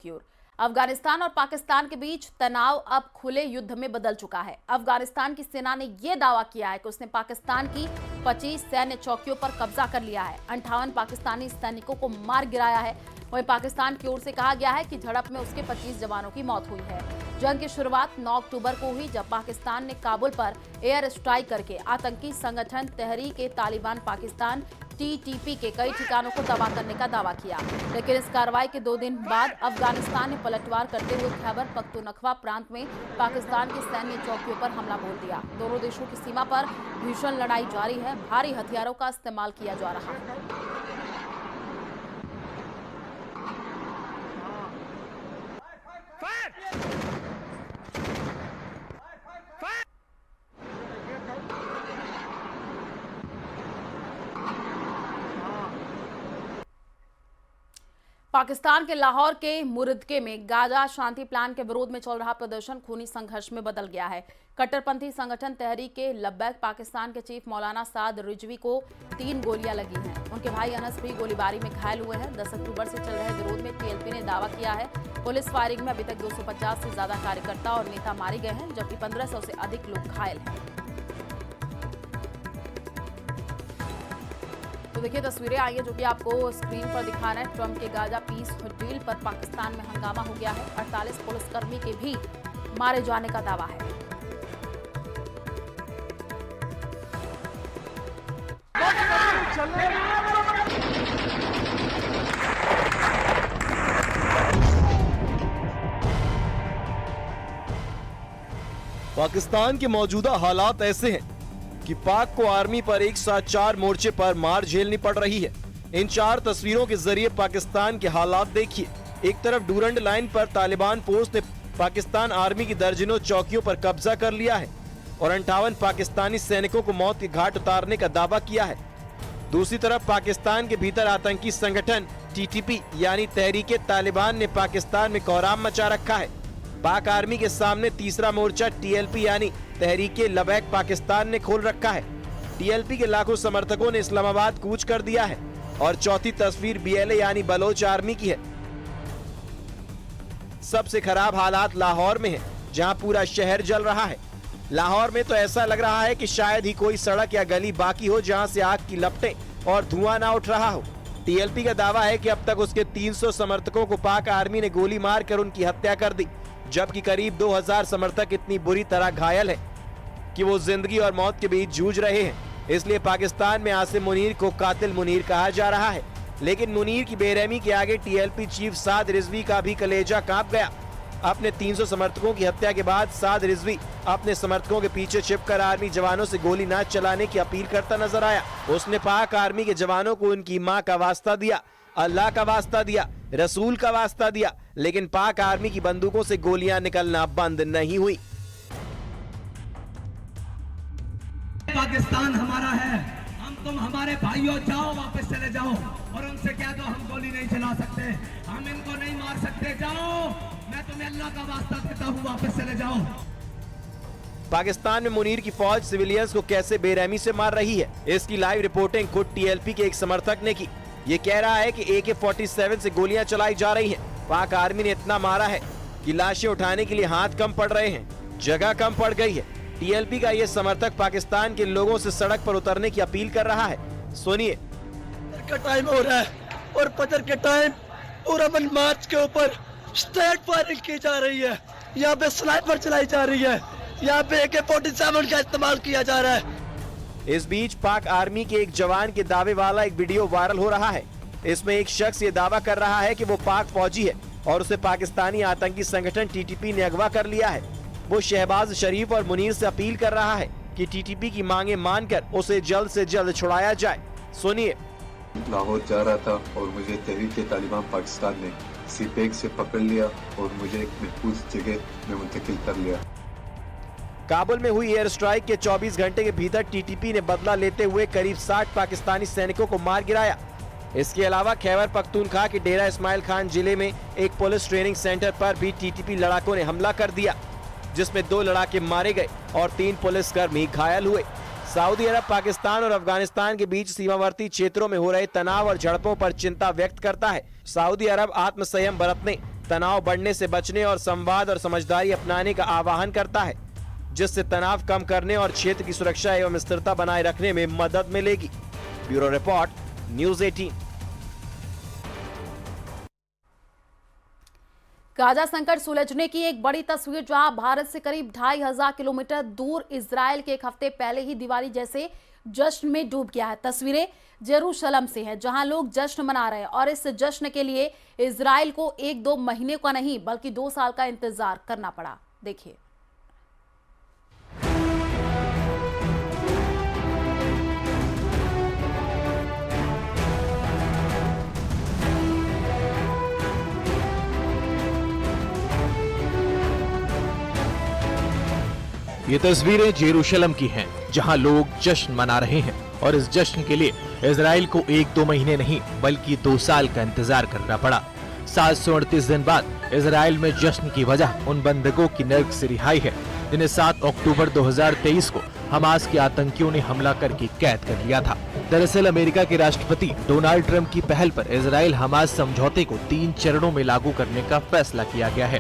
की ओर। अफगानिस्तान और पाकिस्तान के बीच तनाव अब खुले युद्ध में बदल चुका है। अफगानिस्तान की सेना ने यह दावा किया है कि उसने पाकिस्तान की 25 सैन्य चौकियों पर कब्जा कर लिया है। 58 पाकिस्तानी सैनिकों को मार गिराया है। वहीं पाकिस्तान की ओर से कहा गया है कि झड़प में उसके 25 जवानों की मौत हुई है। जंग की शुरुआत 9 अक्टूबर को हुई, जब पाकिस्तान ने काबुल पर एयर स्ट्राइक करके आतंकी संगठन तहरीक-ए-तालिबान पाकिस्तान TTP के कई ठिकानों को तबाह करने का दावा किया। लेकिन इस कार्रवाई के 2 दिन बाद अफगानिस्तान ने पलटवार करते हुए खैबर पख्तूनख्वा प्रांत में पाकिस्तान की सैन्य चौकियों पर हमला बोल दिया। दोनों देशों की सीमा पर भीषण लड़ाई जारी है। भारी हथियारों का इस्तेमाल किया जा रहा है। पाकिस्तान के लाहौर के मुरदके में गाजा शांति प्लान के विरोध में चल रहा प्रदर्शन खूनी संघर्ष में बदल गया है। कट्टरपंथी संगठन तहरीक-ए-लब्बैक पाकिस्तान के चीफ मौलाना साद रिजवी को 3 गोलियां लगी हैं। उनके भाई अनस भी गोलीबारी में घायल हुए हैं। 10 अक्टूबर से चल रहे विरोध में TLP ने दावा किया है। पुलिस फायरिंग में अभी तक 250 से ज्यादा कार्यकर्ता और नेता मारे गए हैं, जबकि 1500 से अधिक लोग घायल हैं। तो देखिए तस्वीरें आई है जो कि आपको स्क्रीन पर दिखा रहे हैं। ट्रंप के गाजा पीस डील पर पाकिस्तान में हंगामा हो गया है। 48 पुलिसकर्मी के भी मारे जाने का दावा है। पाकिस्तान के मौजूदा हालात ऐसे हैं कि पाक को आर्मी पर एक साथ 4 मोर्चे पर मार झेलनी पड़ रही है। इन 4 तस्वीरों के जरिए पाकिस्तान के हालात देखिए। एक तरफ डूरंड लाइन पर तालिबान फोर्स ने पाकिस्तान आर्मी की दर्जनों चौकियों पर कब्जा कर लिया है और 58 पाकिस्तानी सैनिकों को मौत के घाट उतारने का दावा किया है। दूसरी तरफ पाकिस्तान के भीतर आतंकी संगठन TTP यानी तहरीक-ए-तालिबान ने पाकिस्तान में कोहराम मचा रखा है। पाक आर्मी के सामने तीसरा मोर्चा TLP यानी तहरीक-ए-लब्बैक पाकिस्तान ने खोल रखा है। TLP के लाखों समर्थकों ने इस्लामाबाद कूच कर दिया है। और चौथी तस्वीर BLA यानी बलोच आर्मी की है। सबसे खराब हालात लाहौर में है, जहां पूरा शहर जल रहा है। लाहौर में तो ऐसा लग रहा है कि शायद ही कोई सड़क या गली बाकी हो जहां से आग की लपटें और धुआं ना उठ रहा हो। TLP का दावा है कि अब तक उसके 300 समर्थकों को पाक आर्मी ने गोली मारकर उनकी हत्या कर दी, जबकि करीब 2000 समर्थक इतनी बुरी तरह घायल हैं कि वो जिंदगी और मौत के बीच जूझ रहे हैं। इसलिए पाकिस्तान में आसिम मुनीर को कातिल मुनीर कहा जा रहा है। लेकिन मुनीर की बेरहमी के आगे TLP चीफ साद रिजवी का भी कलेजा कांप गया। अपने 300 समर्थकों की हत्या के बाद साद रिजवी अपने समर्थकों के पीछे छिपकर आर्मी जवानों से गोली न चलाने की अपील करता नजर आया। उसने पाक आर्मी के जवानों को उनकी मां का वास्ता दिया, अल्लाह का वास्ता दिया, रसूल का वास्ता दिया, लेकिन पाक आर्मी की बंदूकों से गोलियां निकलना बंद नहीं हुई। पाकिस्तान हमारा है, हम तुम हमारे भाइयों, जाओ वापस चले जाओ और उनसे कह दो हम गोली नहीं चला सकते, हम इनको नहीं मार सकते, जाओ, मैं तुम्हें अल्लाह का वास्ता देता हूँ, वापस चले जाओ। पाकिस्तान में मुनीर की फौज सिविलियंस को कैसे बेरहमी से मार रही है, इसकी लाइव रिपोर्टिंग खुद TLP के एक समर्थक ने की। ये कह रहा है कि AK-47 से गोलियां चलाई जा रही हैं। पाक आर्मी ने इतना मारा है कि लाशें उठाने के लिए हाथ कम पड़ रहे हैं, जगह कम पड़ गई है। TLP का ये समर्थक पाकिस्तान के लोगों से सड़क पर उतरने की अपील कर रहा है। सुनिए। का टाइम हो रहा है और फजर के टाइम पूरा मन मार्च के ऊपर स्ट्रेट फायरिंग की जा रही है। यहाँ पे स्नाइपर चलाई जा रही है, यहाँ पे AK-47 का इस्तेमाल किया जा रहा है। इस बीच पाक आर्मी के एक जवान के दावे वाला एक वीडियो वायरल हो रहा है। इसमें एक शख्स ये दावा कर रहा है कि वो पाक फौजी है और उसे पाकिस्तानी आतंकी संगठन TTP ने अगवा कर लिया है। वो शहबाज शरीफ और मुनीर से अपील कर रहा है कि TTP की मांगे मानकर उसे जल्द से जल्द छुड़ाया जाए। सुनिए। लाहौर जा रहा था और मुझे तहरीक-ए-तालिबान पाकिस्तान ने सीपेक से पकड़ लिया और मुझे एक महफूज जगह में मुंतकिल कर लिया। काबुल में हुई एयर स्ट्राइक के 24 घंटे के भीतर TTP ने बदला लेते हुए करीब 60 पाकिस्तानी सैनिकों को मार गिराया। इसके अलावा खैबर पख्तूनख्वा के डेरा इस्माइल खान जिले में एक पुलिस ट्रेनिंग सेंटर पर भी TTP लड़ाकों ने हमला कर दिया, जिसमें 2 लड़ाके मारे गए और 3 पुलिसकर्मी घायल हुए। सऊदी अरब पाकिस्तान और अफगानिस्तान के बीच सीमावर्ती क्षेत्रों में हो रहे तनाव और झड़पों पर चिंता व्यक्त करता है। सऊदी अरब आत्मसंयम बरतने तनाव बढ़ने से बचने और संवाद और समझदारी अपनाने का आह्वान करता है, जिससे तनाव कम करने और क्षेत्र की सुरक्षा एवं स्थिरता बनाए रखने में मदद मिलेगी। Bureau report, news 18। गाजा संकट सुलझने की एक बड़ी तस्वीर, जहां भारत से करीब 2500 किलोमीटर दूर इजराइल के एक हफ्ते पहले ही दिवाली जैसे जश्न में डूब गया है। तस्वीरें जेरूशलम से हैं, जहां लोग जश्न मना रहे हैं और इस जश्न के लिए इजराइल को 1-2 महीने का नहीं बल्कि 2 साल का इंतजार करना पड़ा। देखिए। ये तस्वीरें जेरूशलम की हैं, जहां लोग जश्न मना रहे हैं और इस जश्न के लिए इजराइल को 1-2 महीने नहीं बल्कि 2 साल का इंतजार करना पड़ा। 738 दिन बाद इजराइल में जश्न की वजह उन बंधकों की नर्क से रिहाई है, जिन्हें 7 अक्टूबर 2023 को हमास के आतंकियों ने हमला करके कैद कर लिया था। दरअसल अमेरिका के राष्ट्रपति डोनाल्ड ट्रंप की पहल पर इजराइल हमास समझौते को 3 चरणों में लागू करने का फैसला किया गया है।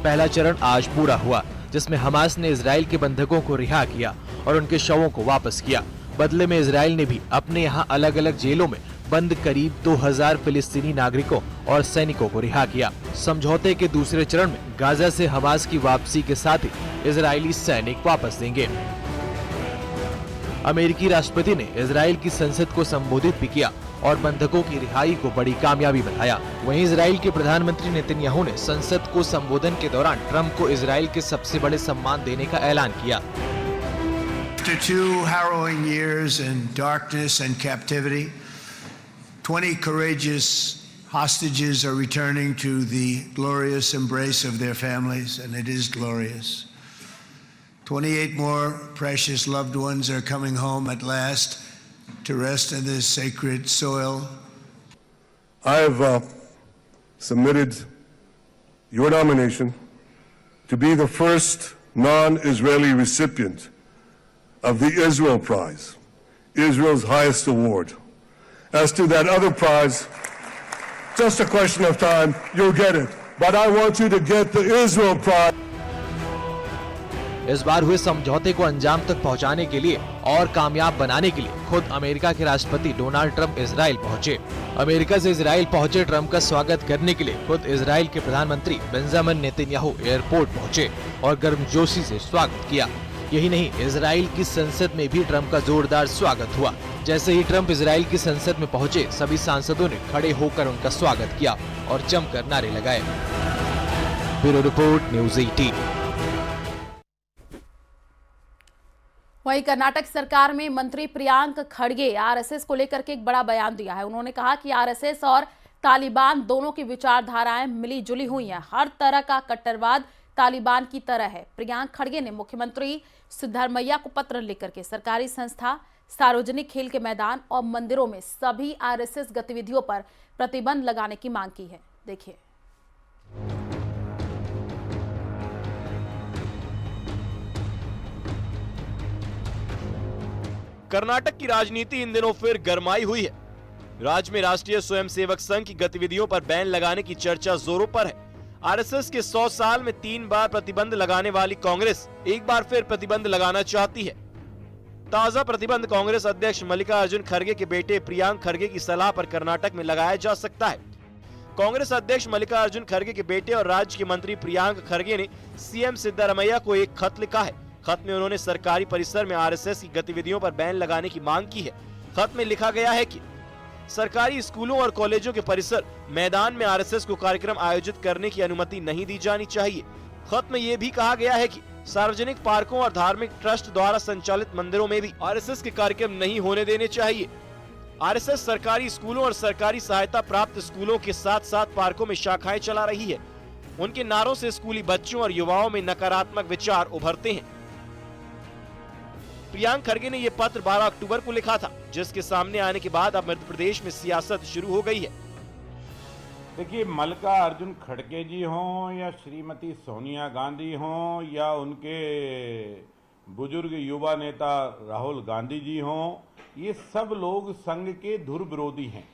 पहला चरण आज पूरा हुआ, जिसमें हमास ने इजराइल के बंधकों को रिहा किया और उनके शवों को वापस किया। बदले में इजराइल ने भी अपने यहाँ अलग अलग जेलों में बंद करीब 2000 फिलिस्तीनी नागरिकों और सैनिकों को रिहा किया। समझौते के दूसरे चरण में गाजा से हमास की वापसी के साथ ही इजरायली सैनिक वापस देंगे। अमेरिकी राष्ट्रपति ने इजराइल की संसद को संबोधित भी किया और बंधकों की रिहाई को बड़ी कामयाबी बताया। वहीं इजराइल के प्रधानमंत्री नेतन्याहू ने संसद को संबोधन के दौरान ट्रंप को इजराइल के सबसे बड़े सम्मान देने का ऐलान किया। After 2 harrowing years in darkness and captivity, 20 courageous hostages are returning to the glorious embrace of their families, and it is glorious. 28 more precious loved ones are coming home at last to rest in this sacred soil. I have submitted your nomination to be the first non-Israeli recipient of the Israel Prize, Israel's highest award. As to that other prize, just a question of time, you'll get it. But I want you to get the Israel Prize. इस बार हुए समझौते को अंजाम तक पहुंचाने के लिए और कामयाब बनाने के लिए खुद अमेरिका के राष्ट्रपति डोनाल्ड ट्रंप इजराइल पहुंचे। अमेरिका से इजराइल पहुंचे ट्रंप का स्वागत करने के लिए खुद इजराइल के प्रधानमंत्री बेंजामिन नेतन्याहू एयरपोर्ट पहुंचे और गर्मजोशी से स्वागत किया। यही नहीं, इजराइल की संसद में भी ट्रंप का जोरदार स्वागत हुआ। जैसे ही ट्रंप इजराइल की संसद में पहुंचे, सभी सांसदों ने खड़े होकर उनका स्वागत किया और जमकर नारे लगाए। Bureau report, news 18। वहीं कर्नाटक सरकार में मंत्री प्रियांक खड़गे आरएसएस को लेकर के एक बड़ा बयान दिया है। उन्होंने कहा कि आरएसएस और तालिबान दोनों की विचारधाराएं मिली जुली हुई हैं। हर तरह का कट्टरवाद तालिबान की तरह है। प्रियांक खड़गे ने मुख्यमंत्री सिद्धरमैया को पत्र लिखकर के सरकारी संस्था, सार्वजनिक खेल के मैदान और मंदिरों में सभी आरएसएस गतिविधियों पर प्रतिबंध लगाने की मांग की है। देखिए। कर्नाटक की राजनीति इन दिनों फिर गरमाई हुई है। राज्य में राष्ट्रीय स्वयंसेवक संघ की गतिविधियों पर बैन लगाने की चर्चा जोरों पर है। आरएसएस के 100 साल में 3 बार प्रतिबंध लगाने वाली कांग्रेस एक बार फिर प्रतिबंध लगाना चाहती है। ताजा प्रतिबंध कांग्रेस अध्यक्ष मल्लिकार्जुन खड़गे के बेटे प्रियांक खड़गे की सलाह पर कर्नाटक में लगाया जा सकता है। कांग्रेस अध्यक्ष मल्लिकार्जुन खड़गे के बेटे और राज्य के मंत्री प्रियांक खड़गे ने सीएम सिद्धरमैया को एक खत लिखा है। खत में उन्होंने सरकारी परिसर में आरएसएस की गतिविधियों पर बैन लगाने की मांग की है। खत में लिखा गया है कि सरकारी स्कूलों और कॉलेजों के परिसर, मैदान में आरएसएस को कार्यक्रम आयोजित करने की अनुमति नहीं दी जानी चाहिए। खत में यह भी कहा गया है कि सार्वजनिक पार्कों और धार्मिक ट्रस्ट द्वारा संचालित मंदिरों में भी आरएसएस के कार्यक्रम नहीं होने देने चाहिए। आरएसएस सरकारी स्कूलों और सरकारी सहायता प्राप्त स्कूलों के साथ साथ पार्कों में शाखाएं चला रही है। उनके नारों से स्कूली बच्चों और युवाओं में नकारात्मक विचार उभरते हैं। प्रियांक खड़गे ने यह पत्र 12 अक्टूबर को लिखा था, जिसके सामने आने के बाद अब मध्य प्रदेश में सियासत शुरू हो गई है। देखिए, मल्लिकार्जुन खड़गे जी हों या श्रीमती सोनिया गांधी हों या उनके बुजुर्ग युवा नेता राहुल गांधी जी हों, ये सब लोग संघ के धुर विरोधी हैं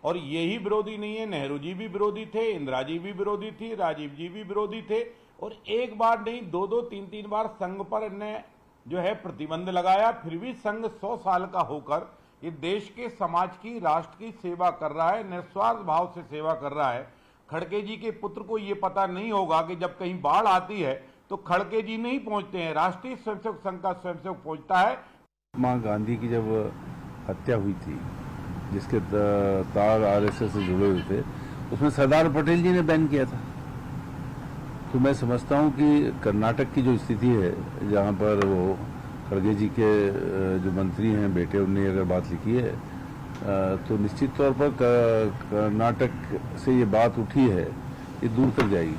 और यही विरोधी नहीं है, नेहरू जी भी विरोधी थे, इंदिरा जी भी विरोधी थी, राजीव जी भी विरोधी थे, और एक बार नहीं 2-2, 3-3 बार संघ पर इन्हें जो है प्रतिबंध लगाया। फिर भी संघ 100 साल का होकर ये देश के, समाज की, राष्ट्र की सेवा कर रहा है, निस्वार्थ भाव से सेवा कर रहा है। खड़गे जी के पुत्र को ये पता नहीं होगा कि जब कहीं बाढ़ आती है तो खड़गे जी नहीं पहुंचते हैं, राष्ट्रीय स्वयंसेवक संघ का स्वयंसेवक पहुंचता है। महात्मा गांधी की जब हत्या हुई थी, जिसके तार आरएसएस से जुड़े हुए थे, उसमें सरदार पटेल जी ने बैन किया था। तो मैं समझता हूं कि कर्नाटक की जो स्थिति है, जहां पर वो खड़गे जी के जो मंत्री हैं बेटे, उन्होंने अगर बात लिखी है, तो निश्चित तौर पर कर्नाटक से ये बात उठी है, ये दूर तक जाएगी।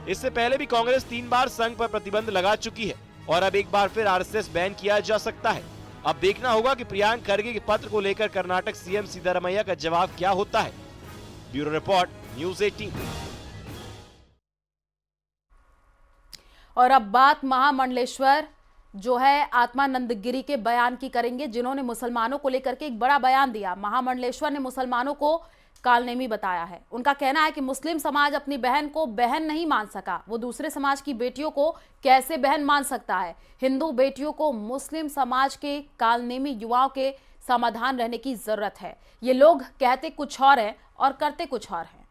इससे पहले भी कांग्रेस 3 बार संघ पर प्रतिबंध लगा चुकी है और अब एक बार फिर आरएसएस बैन किया जा सकता है। अब देखना होगा कि प्रियांक खड़गे के पत्र को लेकर कर्नाटक सीएम सिद्धारमैया का जवाब क्या होता है। Bureau report, news 18। और अब बात महामंडलेश्वर जो है आत्मानंद गिरी के बयान की करेंगे, जिन्होंने मुसलमानों को लेकर के एक बड़ा बयान दिया। महामंडलेश्वर ने मुसलमानों को कालनेमी बताया है। उनका कहना है कि मुस्लिम समाज अपनी बहन को बहन नहीं मान सका, वो दूसरे समाज की बेटियों को कैसे बहन मान सकता है। हिंदू बेटियों को मुस्लिम समाज के कालनेमी युवाओं के समाधान रहने की जरूरत है। ये लोग कहते कुछ और है और करते कुछ और है।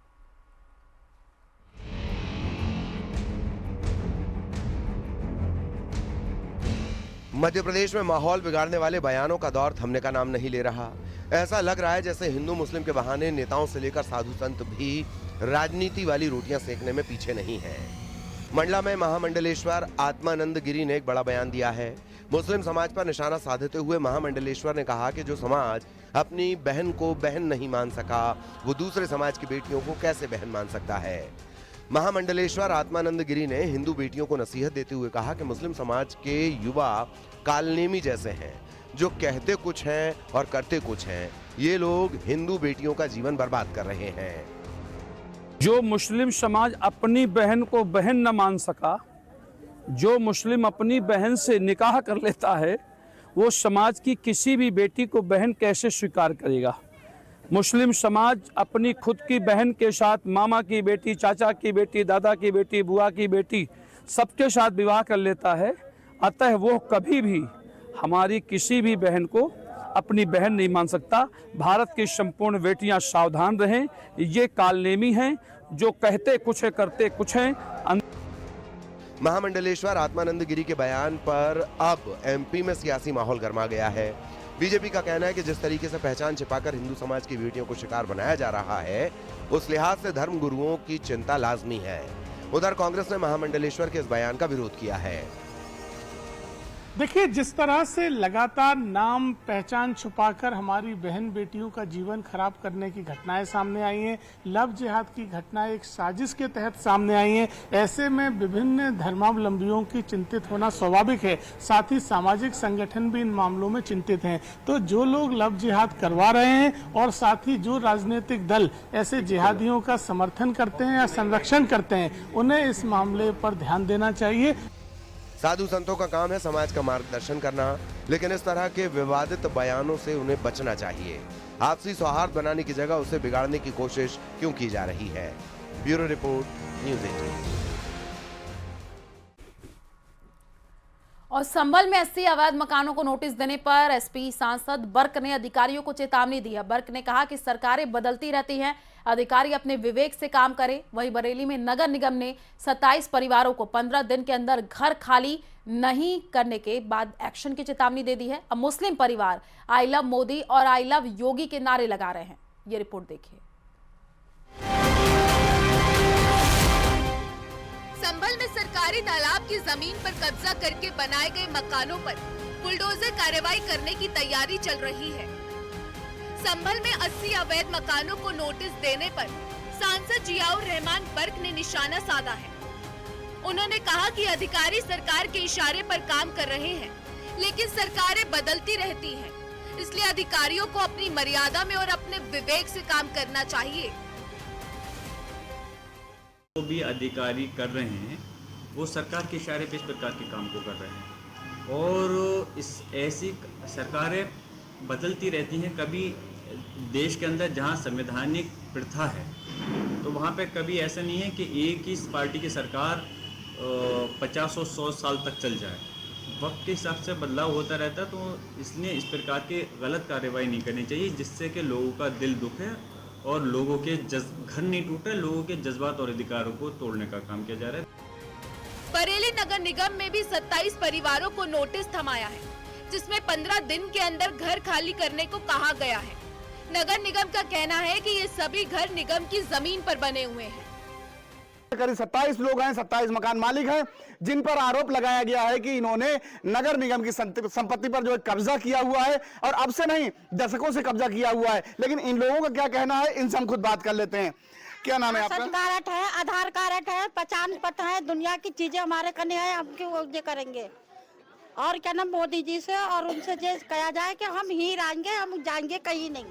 मध्य प्रदेश में माहौल बिगाड़ने वाले बयानों का दौर थमने का नाम नहीं ले रहा। ऐसा लग रहा है जैसे हिंदू मुस्लिम के बहाने नेताओं से लेकर साधु संत भी राजनीति वाली रोटियां सेकने में पीछे नहीं है। मंडला में महामंडलेश्वर आत्मानंद गिरी ने एक बड़ा बयान दिया है। मुस्लिम समाज पर निशाना साधते हुए महामंडलेश्वर ने कहा कि जो समाज अपनी बहन को बहन नहीं मान सका, वो दूसरे समाज की बेटियों को कैसे बहन मान सकता है। महामंडलेश्वर आत्मानंद गिरी ने हिंदू बेटियों को नसीहत देते हुए कहा कि मुस्लिम समाज के युवा कालनेमी जैसे हैं, जो कहते कुछ हैं और करते कुछ हैं। ये लोग हिंदू बेटियों का जीवन बर्बाद कर रहे हैं। जो मुस्लिम समाज अपनी बहन को बहन न मान सका, जो मुस्लिम अपनी बहन से निकाह कर लेता है, वो समाज की किसी भी बेटी को बहन कैसे स्वीकार करेगा। मुस्लिम समाज अपनी खुद की बहन के साथ मामा की बेटी, चाचा की बेटी, दादा की बेटी, बुआ की बेटी, सबके साथ विवाह कर लेता है। अतः वो कभी भी हमारी किसी भी बहन को अपनी बहन नहीं मान सकता। भारत की संपूर्ण बेटियां सावधान रहें, ये कालनेमी हैं, जो कहते कुछ है करते कुछ हैं। महामंडलेश्वर आत्मानंद गिरी के बयान पर अब एमपी में सियासी माहौल गर्मा गया है। बीजेपी का कहना है कि जिस तरीके से पहचान छिपाकर हिंदू समाज की बेटियों को शिकार बनाया जा रहा है, उस लिहाज से धर्म गुरुओं की चिंता लाजमी है। उधर कांग्रेस ने महामंडलेश्वर के इस बयान का विरोध किया है। देखिए, जिस तरह से लगातार नाम पहचान छुपाकर हमारी बहन बेटियों का जीवन खराब करने की घटनाएं सामने आई हैं, लव जिहाद की घटनाएं एक साजिश के तहत सामने आई हैं, ऐसे में विभिन्न धर्मावलंबियों की चिंतित होना स्वाभाविक है। साथ ही सामाजिक संगठन भी इन मामलों में चिंतित हैं। तो जो लोग लव जिहाद करवा रहे हैं और साथ ही जो राजनीतिक दल ऐसे जिहादियों का समर्थन करते हैं या संरक्षण करते हैं, उन्हें इस मामले पर ध्यान देना चाहिए। साधु संतों का काम है समाज का मार्गदर्शन करना, लेकिन इस तरह के विवादित बयानों से उन्हें बचना चाहिए। आपसी सौहार्द बनाने की जगह उसे बिगाड़ने की कोशिश क्यों की जा रही है। Bureau report, news 18। और संभल में 80 अवैध मकानों को नोटिस देने पर एसपी सांसद बर्क ने अधिकारियों को चेतावनी दी है। बर्क ने कहा कि सरकारें बदलती रहती हैं, अधिकारी अपने विवेक से काम करें। वहीं बरेली में नगर निगम ने 27 परिवारों को 15 दिन के अंदर घर खाली नहीं करने के बाद एक्शन की चेतावनी दे दी है। अब मुस्लिम परिवार आई लव मोदी और आई लव योगी के नारे लगा रहे हैं। ये रिपोर्ट देखिए। संभल में सरकारी तालाब की जमीन पर कब्जा करके बनाए गए मकानों पर बुलडोजर कार्रवाई करने की तैयारी चल रही है। संभल में 80 अवैध मकानों को नोटिस देने पर सांसद जियाउर रहमान बर्क ने निशाना साधा है। उन्होंने कहा कि अधिकारी सरकार के इशारे पर काम कर रहे हैं, लेकिन सरकारें बदलती रहती हैं, इसलिए अधिकारियों को अपनी मर्यादा में और अपने विवेक से काम करना चाहिए। जो भी अधिकारी कर रहे हैं वो सरकार के इशारे पे इस प्रकार के काम को कर रहे हैं, और इस ऐसी सरकारें बदलती रहती हैं। कभी देश के अंदर जहाँ संवैधानिक प्रथा है तो वहाँ पे कभी ऐसा नहीं है कि एक ही पार्टी की सरकार 50 और 100 साल तक चल जाए। वक्त के हिसाब से बदलाव होता रहता है, तो इसलिए इस प्रकार की गलत कार्रवाई नहीं करनी चाहिए जिससे कि लोगों का दिल दुखे और लोगों के घर नहीं टूटे, लोगों के जज्बात और अधिकारों को तोड़ने का काम किया जा रहा है। बरेली नगर निगम में भी 27 परिवारों को नोटिस थमाया है, जिसमें 15 दिन के अंदर घर खाली करने को कहा गया है। नगर निगम का कहना है कि ये सभी घर निगम की जमीन पर बने हुए हैं। करीब 27 लोग हैं, 27 मकान मालिक हैं, जिन पर आरोप लगाया गया है कि इन्होंने नगर निगम की संपत्ति पर जो कब्जा किया हुआ है और अब से नहीं दशकों से कब्जा किया हुआ है। लेकिन इन लोगों का क्या कहना है, इनसे हम खुद बात कर लेते हैं। क्या नाम है आपका? कार्ड है, आधार कार्ड है, पहचान पत्र है, दुनिया की चीजें हमारे करने हैं, हम क्यों ये करेंगे? और क्या नाम मोदी जी से और उनसे ये कहा जाए कि हम ही रहेंगे, हम जाएंगे कहीं नहीं।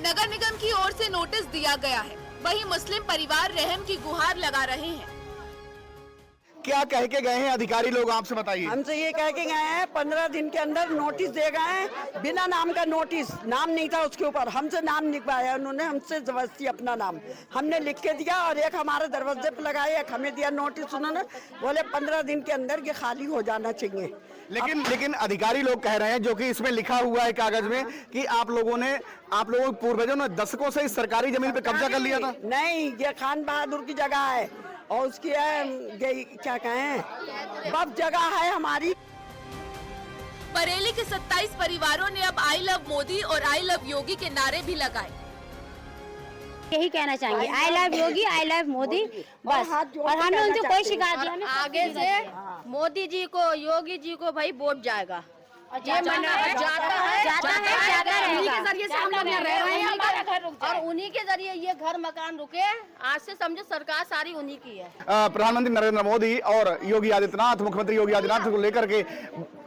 नगर निगम की ओर से नोटिस दिया गया है, वहीं मुस्लिम परिवार रहम की गुहार लगा रहे हैं। क्या कह के गए हैं अधिकारी लोग, आपसे बताइए। हमसे ये कह के गए हैं 15 दिन के अंदर नोटिस दे गए हैं, बिना नाम का नोटिस, नाम नहीं था उसके ऊपर, हमसे नाम लिखवाया उन्होंने, हमसे जबरदस्ती अपना नाम हमने लिख के दिया और एक हमारे दरवाजे पे लगाया, एक हमें दिया नोटिस। उन्होंने बोले 15 दिन के अंदर ये खाली हो जाना चाहिए। लेकिन अधिकारी लोग कह रहे हैं, जो कि इसमें लिखा हुआ है कागज में, कि आप लोगों पूर्वजों ने दशकों से इस सरकारी जमीन पे कब्जा कर लिया था। नहीं, ये खान बहादुर की जगह है और उसकी क्या कहें बब जगह है हमारी। बरेली के 27 परिवारों ने अब आई लव मोदी और आई लव योगी के नारे भी लगाए। यही कहना चाहेंगे, आई लव योगी, आई लव मोदी, बस। और हमने उनसे कोई शिकायत नहीं। आगे से मोदी जी को, योगी जी को भाई वोट जाएगा। उन्हीं के जरिए से हम लोग रह रहे हैं और उन्हीं के जरिए ये घर मकान रुके। आज से समझो सरकार सारी उन्हीं की है। प्रधानमंत्री नरेंद्र मोदी और योगी आदित्यनाथ, मुख्यमंत्री योगी आदित्यनाथ को लेकर के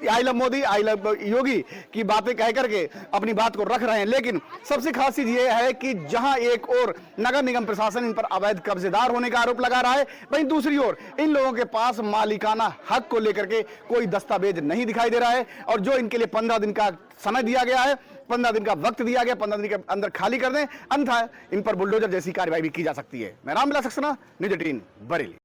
I love Modi, I love Yogi की बातें कह करके अपनी बात को रख रहे हैं। लेकिन सबसे खास चीज ये है कि जहां एक और नगर निगम प्रशासन इन पर अवैध कब्जेदार होने का आरोप लगा रहा है, वहीं दूसरी ओर इन लोगों के पास मालिकाना हक को लेकर के कोई दस्तावेज नहीं दिखाई दे रहा है। और जो इनके लिए 15 दिन का समय दिया गया है, 15 दिन का वक्त दिया गया, 15 दिन के अंदर खाली कर दें, अन्यथा इन पर बुलडोजर जैसी कार्रवाई भी की जा सकती है। मैं रामविलास सक्सेना, न्यूज़ 18 बरेली।